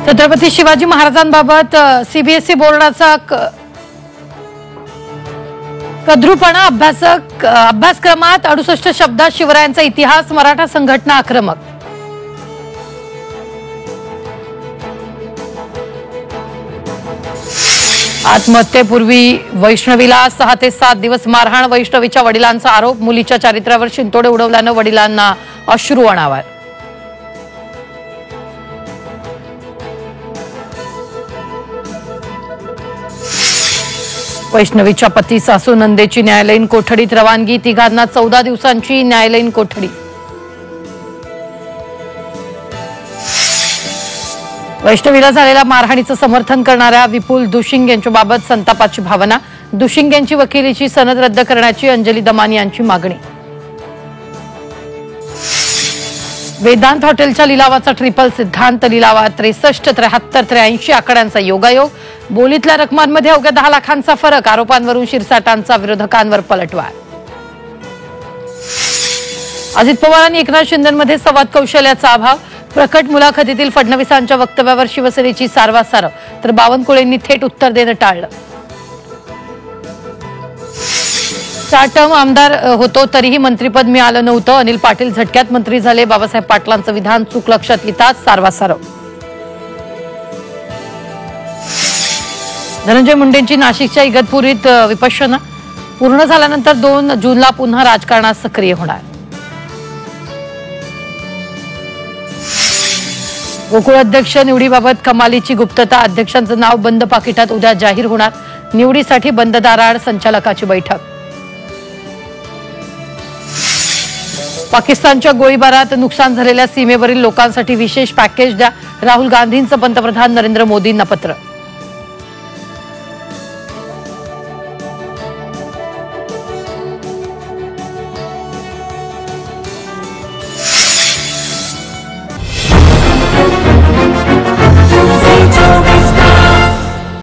Chhatrapati Shivaji महाराजांबाबत CBSE बोर्डाचा कद्रूपणा अभ्यासक्रमात 68 शब्दात शिवरायांचा इतिहास मराठा संघटना आक्रमक। आत्महत्येपूर्वी वैष्णवीला 6 ते 7 दिवस मारहाण। वैष्णवीच्या वडिलांचा आरोप, मुलीच्या चारित्र्यावर शिंतोडे उडवल्यानं वडिलांना अश्रू अनावर। वैष्णवीच्या पती सासू नंदेची न्यायालयीन कोठडीत रवानगी। तिघांना 14 दिवसांची न्यायालयीन कोठडी। वैष्णवीला झालेल्या मारहाणीचं समर्थन करणाऱ्या विपुल दुशिंग यांच्याबाबत संतापाची भावना। दुशिंग यांची वकिलीची सनद रद्द करण्याची अंजली दमानी यांची मागणी। वेदांत हॉटेलच्या लिलावाचा ट्रिपल सिद्धांत। लिलावात 63, 73, 83 आकड्यांचा योगायोग। बोलीतल्या रकमांमध्ये अवघ्या 10 लाखांचा फरक। आरोपांवरून शिरसाटांचा विरोधकांवर पलटवार। अजित पवार आणि एकनाथ शिंदेंमध्ये संवाद कौशल्याचा अभाव। प्रकट मुलाखतीतील फडणवीसांच्या वक्तव्यावर शिवसेनेची सारवासार, तर बावनकुळेंनी थेट उत्तर देणं टाळलं। 4 टर्म आमदार होतो तरीही मंत्रीपद मिळालं नव्हतं। अनिल पाटील झटक्यात मंत्री झाले। बाबासाहेब पाटलांचं विधान चूक लक्षात येताच सारवासार। धनंजय मुंडेंची नाशिकच्या इगतपुरीत विपश्यना पूर्ण झाल्यानंतर 2 जूनला पुन्हा राजकारणात सक्रिय होणार। गोकुळ अध्यक्ष निवडीबाबत कमालीची गुप्तता। अध्यक्षांचं नाव बंद पाकिटात उद्या जाहीर होणार। निवडीसाठी बंद दाराआड संचालकाची बैठक। पाकिस्तानच्या गोळीबारात नुकसान झालेल्या सीमेवरील लोकांसाठी विशेष पॅकेज द्या। राहुल गांधींचं पंतप्रधान नरेंद्र मोदींना पत्र।